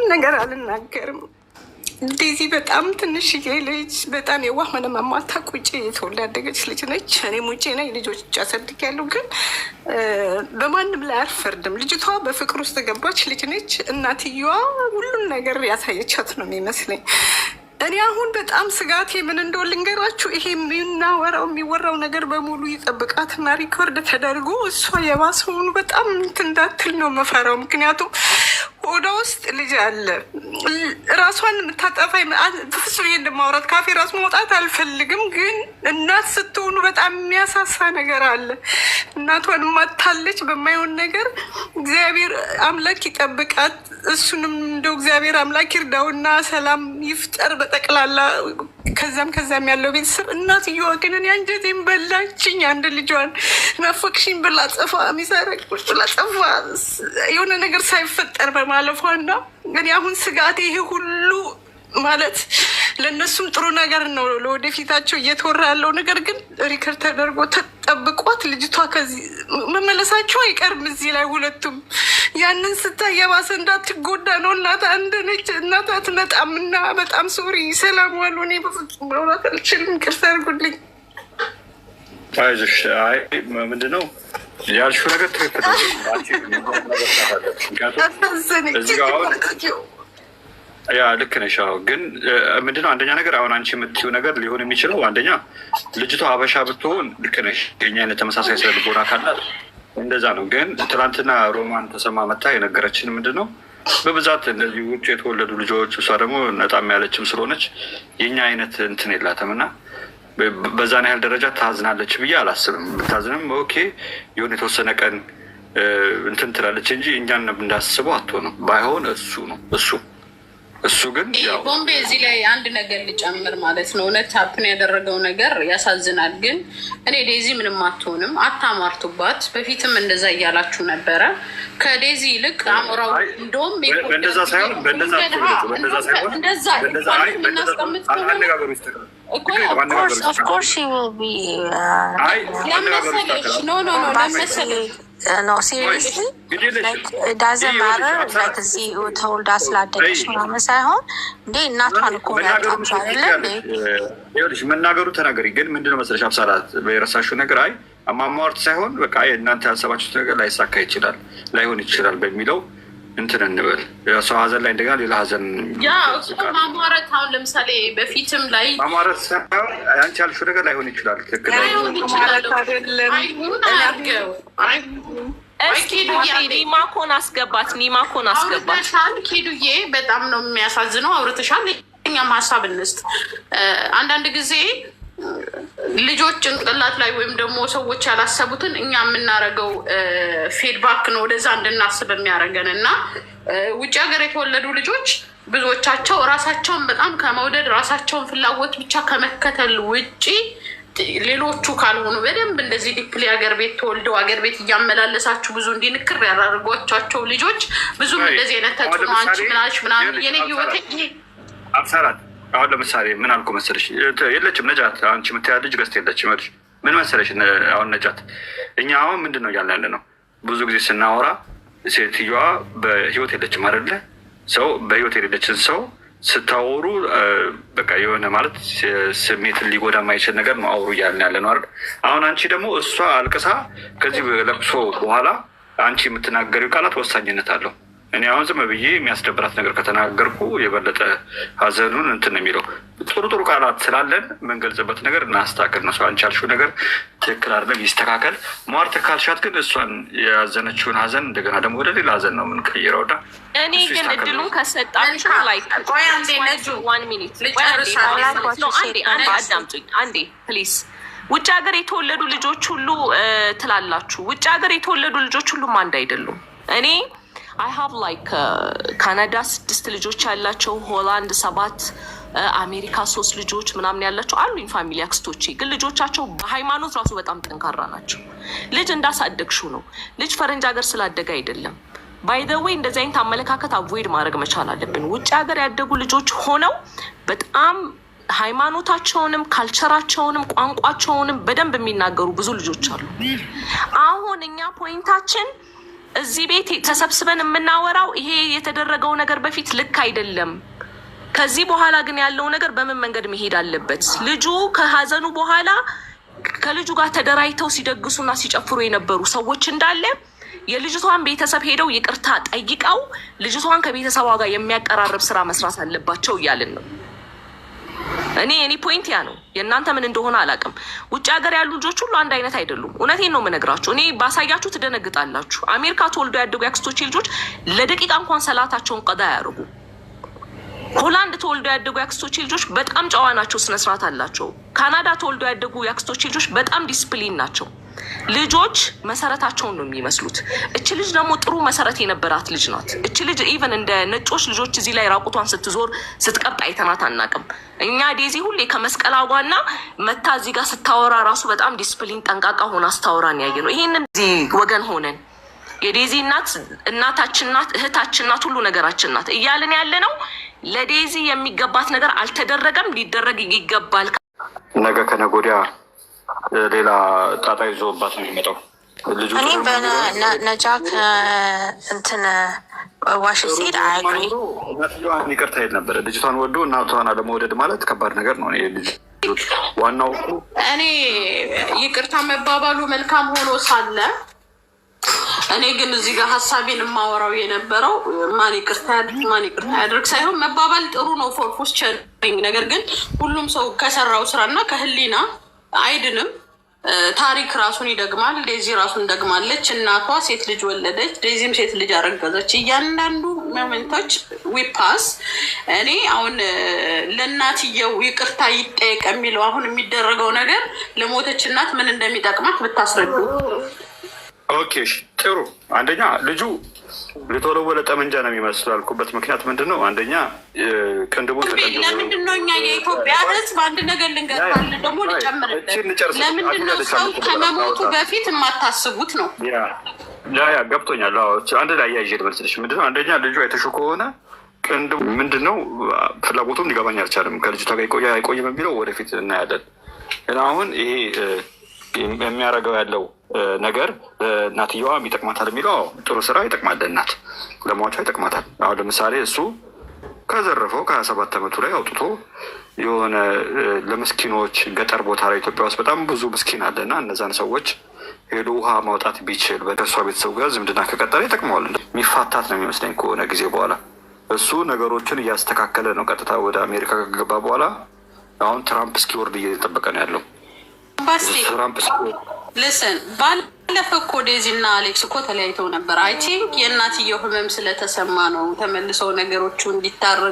ነገር አልናገርም። ዴዚ በጣም ትንሽዬ ልጅ፣ በጣም የዋህ ምንም የማታውቅ ውጭ የተወልዳ ያደገች ልጅ ነች። እኔም ውጭ ነኝ፣ ልጆች አሳድጊያለሁ። ግን በማንም ላይ አልፈርድም። ልጅቷ በፍቅር ውስጥ ገባች ልጅ ነች። እናትየዋ ሁሉን ነገር ያሳየቻት ነው የሚመስለኝ። እኔ አሁን በጣም ስጋቴ ምን እንደሆነ ልንገራችሁ። ይሄ የሚወራው ነገር በሙሉ ይጠብቃትና ሪኮርድ ተደርጎ እሷ የባሰውን በጣም እንትን እንዳትል ነው መፈራው። ምክንያቱም ሆዷ ውስጥ ልጅ አለ። ራሷን የምታጠፋ ፍጹም እንደማውራት ካፌ ራሱ መውጣት አልፈልግም። ግን እናት ስትሆኑ በጣም የሚያሳሳ ነገር አለ። እናቷን ማታለች በማይሆን ነገር። እግዚአብሔር አምላክ ይጠብቃት። እሱንም እንደው እግዚአብሔር አምላክ ይርዳውና ሰላም ይፍጠር በጠቅላላ ከዛም ያለው ቤተሰብ። እናትየዋ ግን እኔ አንጀቴን በላችኝ። አንድ ልጇን ናፈቅሽኝ ብላ ጽፋ ሚሰረቅ ብላ ጽፋ የሆነ ነገር ሳይፈጠር በማለፏ እና እኔ አሁን ስጋቴ ይሄ ሁሉ ማለት ለእነሱም ጥሩ ነገር ነው ለወደፊታቸው እየተወራ ያለው ነገር ግን ሪከርድ ተደርጎ ተጠብቋት ልጅቷ ከዚህ መመለሳቸው አይቀርም። እዚህ ላይ ሁለቱም ያንን ስታይ የባሰ እንዳትጎዳ ነው። እናት አንደነች እናት አትመጣም እና በጣም ሶሪ። ሰላም ዋሉ። እኔ በፍጹም ማውራት አልችልም። ይቅርታ አድርጉልኝ። አይዞሽ። አይ ምንድን ነው ያልሽው ነገር ትክክል ያ ልክ ነሽ። ግን ምንድነው አንደኛ ነገር አሁን አንቺ የምትይው ነገር ሊሆን የሚችለው አንደኛ ልጅቷ ሀበሻ ብትሆን ልክ ነሽ። የኛ አይነት ተመሳሳይ ስለ ልቦና ካላት እንደዛ ነው። ግን ትናንትና ሮማን ተሰማ መታ የነገረችን ምንድን ነው በብዛት እንደዚህ ውጭ የተወለዱ ልጆች፣ እሷ ደግሞ ነጣም ያለችም ስለሆነች የኛ አይነት እንትን የላትም እና በዛን ያህል ደረጃ ታዝናለች ብዬ አላስብም። ብታዝንም ኦኬ የሆነ የተወሰነ ቀን እንትን ትላለች እንጂ እኛን እንዳስበው አትሆንም። ባይሆን እሱ ግን ቦምቤ እዚህ ላይ አንድ ነገር ልጨምር ማለት ነው። እውነት ሀፕን ያደረገው ነገር ያሳዝናል። ግን እኔ ዴዚ ምንም አትሆንም፣ አታማርቱባት። በፊትም እንደዛ እያላችሁ ነበረ። ከዴዚ ይልቅ አሞራው እንደውም በእንደዛ ሳይሆን No, seriously, like it doesn't matter. Like እዚህ ተወልዳ ስላደገች ምናምን ሳይሆን እንዴ እናቷን እኮ ያጣምሽ አይደለም። ይኸውልሽ መናገሩ ተናገሪ። ግን ምንድነው መሰለሽ አብሳላት በየረሳሽው ነገር አይ አማማርት ሳይሆን በቃ እናንተ ያሰባችሁት ነገር ላይሳካ ይችላል ላይሆን ይችላል በሚለው እንትን እንበል። ሰው ሀዘን ላይ እንደገና ሌላ ሀዘን ማሟረት። አሁን ለምሳሌ በፊትም ላይ ማሟረት ሳይሆን አንቺ ያልሽው ነገር ላይሆን ይችላል። ትክክል ኒማኮን አስገባት። ኬዱዬ በጣም ነው የሚያሳዝነው። አውርተሻል። እኛም ሀሳብ እንስጥ። አንዳንድ ጊዜ ልጆች ጭንቅላት ላይ ወይም ደግሞ ሰዎች ያላሰቡትን እኛ የምናደርገው ፊድባክ ነው ወደዛ እንድናስብ የሚያደርገን እና ውጭ ሀገር የተወለዱ ልጆች ብዙዎቻቸው ራሳቸውን በጣም ከመውደድ ራሳቸውን ፍላጎት ብቻ ከመከተል ውጪ ሌሎቹ ካልሆኑ በደንብ እንደዚህ ዲፕሊ ሀገር ቤት ተወልደው ሀገር ቤት እያመላለሳችሁ ብዙ እንዲንክር ያደርጓቸው ልጆች ብዙም እንደዚህ አይነት ተጽዕኖ አንቺ ምናልሽ ምናምን የኔ ህይወት አብሰራት። አሁን ለምሳሌ ምን አልኩ መሰለሽ የለችም ነጃት አንቺ የምትያ ልጅ ገዝት የለችም መልሽ ምን መሰለሽ አሁን ነጃት እኛ አሁን ምንድን ነው እያልን ያለ ነው ብዙ ጊዜ ስናወራ ሴትዮዋ በህይወት የለችም አይደለ ሰው በህይወት የሌለችን ሰው ስታወሩ በቃ የሆነ ማለት ስሜትን ሊጎዳ የማይችል ነገር ነው አውሩ እያልን ያለ ነው አይደል። አሁን አንቺ ደግሞ እሷ አልቅሳ ከዚህ ለቅሶ በኋላ አንቺ የምትናገሪው ቃላት ወሳኝነት አለው። እኔ አሁን ዝም ብዬ የሚያስደብራት ነገር ከተናገርኩ የበለጠ ሀዘኑን እንትን ነው የሚለው። ጥሩ ቃላት ስላለን የምንገልጽበት ነገር እናስተካከል ነው። አንቺ ያልሽው ነገር ትክክል አይደለም፣ ይስተካከል። ሟርት ካልሻት ግን እሷን የያዘነችውን ሀዘን እንደገና ደግሞ ወደ ሌላ ሀዘን ነው የምንቀይረው። ዳ እኔ ግን እድሉን ከሰጣችሁ ላይ አዳምጡኝ አንዴ ፕሊዝ። ውጭ ሀገር የተወለዱ ልጆች ሁሉ ትላላችሁ። ውጭ ሀገር የተወለዱ ልጆች ሁሉም አንድ አይደሉም። እኔ I have like ካናዳ 6 ልጆች ያላቸው፣ ሆላንድ 7፣ አሜሪካ 3 ልጆች ምናምን ያላቸው አሉኝ ፋሚሊ አክስቶቼ። ግን ልጆቻቸው በሃይማኖት ራሱ በጣም ጠንካራ ናቸው። ልጅ እንዳሳደግሽው ነው። ልጅ ፈረንጅ ሀገር ስላደገ አይደለም። ባይ ዘ ዌይ እንደዚህ አይነት አመለካከት አቮይድ ማድረግ መቻል አለብን። ውጭ ሀገር ያደጉ ልጆች ሆነው በጣም ሃይማኖታቸውንም ካልቸራቸውንም ቋንቋቸውንም በደንብ የሚናገሩ ብዙ ልጆች አሉ። አሁን እኛ ፖይንታችን እዚህ ቤት ተሰብስበን የምናወራው ይሄ የተደረገው ነገር በፊት ልክ አይደለም። ከዚህ በኋላ ግን ያለው ነገር በምን መንገድ መሄድ አለበት? ልጁ ከሀዘኑ በኋላ ከልጁ ጋር ተደራጅተው ሲደግሱና ሲጨፍሩ የነበሩ ሰዎች እንዳለ የልጅቷን ቤተሰብ ሄደው ይቅርታ ጠይቀው ልጅቷን ከቤተሰቧ ጋር የሚያቀራርብ ስራ መስራት አለባቸው እያልን ነው። እኔ ፖይንት ያ ነው። የእናንተ ምን እንደሆነ አላውቅም። ውጭ ሀገር ያሉ ልጆች ሁሉ አንድ አይነት አይደሉም። እውነቴን ነው የምነግራችሁ። እኔ ባሳያችሁ ትደነግጣላችሁ። አሜሪካ ተወልዶ ያደጉ ያክስቶቼ ልጆች ለደቂቃ እንኳን ሰላታቸውን ቀዳ ያደርጉ። ሆላንድ ተወልዶ ያደጉ ያክስቶቼ ልጆች በጣም ጨዋ ናቸው፣ ስነስርዓት አላቸው። ካናዳ ተወልዶ ያደጉ ያክስቶቼ ልጆች በጣም ዲስፕሊን ናቸው። ልጆች መሰረታቸውን ነው የሚመስሉት። እች ልጅ ደግሞ ጥሩ መሰረት የነበራት ልጅ ናት። እች ልጅ ኢቨን እንደ ነጮች ልጆች እዚህ ላይ ራቁቷን ስትዞር ስትቀብጥ አይተናት አናውቅም። እኛ ዴዚ ሁሌ ከመስቀል አጓና መታ እዚህ ጋር ስታወራ ራሱ በጣም ዲስፕሊን ጠንቃቃ ሆና ስታወራን ያየ ነው። ይህንን እዚህ ወገን ሆነን የዴዚ እናታችን ናት፣ እህታችን ናት፣ ሁሉ ነገራችን ናት እያልን ያለ ነው። ለዴዚ የሚገባት ነገር አልተደረገም፣ ሊደረግ ይገባል። ነገ ከነገ ወዲያ ሌላ ጣጣ ይዞባት ነው የሚመጣው። እኔ በነጃ እንትን ዋሽ ሲድ አያግሪ ይቅርታ ሄድ ነበረ። ልጅቷን ወዶ እናቷን አለመውደድ ማለት ከባድ ነገር ነው። ዋናው እኔ ይቅርታ መባባሉ መልካም ሆኖ ሳለ እኔ ግን እዚህ ጋር ሀሳቤን የማወራው የነበረው ማን ይቅርታ ያድርግ ሳይሆን መባባል ጥሩ ነው ፎር ፖስቸሪንግ። ነገር ግን ሁሉም ሰው ከሰራው ስራና ከህሊና አይድንም። ታሪክ ራሱን ይደግማል። ዴዚ ራሱን ደግማለች። እናቷ ሴት ልጅ ወለደች፣ ዴዚም ሴት ልጅ አረገዘች። እያንዳንዱ ሞመንቶች ዊፓስ እኔ አሁን ለእናትየው ይቅርታ ይጠየቅ የሚለው አሁን የሚደረገው ነገር ለሞተች እናት ምን እንደሚጠቅማት ብታስረዱ። ኦኬ ጥሩ። አንደኛ ልጁ የተወለወለ ጠመንጃ ነው የሚመስሉ ያልኩበት ምክንያት ምንድን ነው? አንደኛ ቅንድቡ ለምንድን ነው እኛ የኢትዮጵያ ሕዝብ አንድ ነገር ልንገርል ደግሞ ልጨምርለት፣ ለምንድን ነው ሰው ከመሞቱ በፊት የማታስቡት ነው? ያ ገብቶኛል። አንድ ላይ አያይዤ ልመልስልሽ። ምንድን ነው አንደኛ ልጁ አይተሹ ከሆነ ቅንድቡ ምንድን ነው ፍላጎቱም ሊገባኝ አልቻለም። ከልጅቷ ጋር አይቆይም የሚለው ወደፊት እናያለን። አሁን ይሄ የሚያደርገው ያለው ነገር እናትየዋ ይጠቅማታል የሚለው ጥሩ ስራ ይጠቅማል፣ እናት ለሟቿ ይጠቅማታል። አሁን ለምሳሌ እሱ ከዘረፈው ከ27 ዓመቱ ላይ አውጥቶ የሆነ ለምስኪኖች ገጠር ቦታ ላይ ኢትዮጵያ ውስጥ በጣም ብዙ ምስኪን አለ እና እነዛን ሰዎች ሄዶ ውሃ ማውጣት ቢችል በከሷ ቤተሰቡ ጋር ዝምድና ከቀጠለ ይጠቅመዋል። የሚፋታት ነው የሚመስለኝ ከሆነ ጊዜ በኋላ። እሱ ነገሮችን እያስተካከለ ነው። ቀጥታ ወደ አሜሪካ ከገባ በኋላ አሁን ትራምፕ እስኪወርድ እየጠበቀ ነው ያለው። ልስን ባለፈው እኮ ዴዚ እና አሌክስ እኮ ተለያይተው ነበር። አይ ቲንክ የእናትየው ህመም ስለተሰማ ነው ተመልሰው ነገሮቹ እንዲታረቁ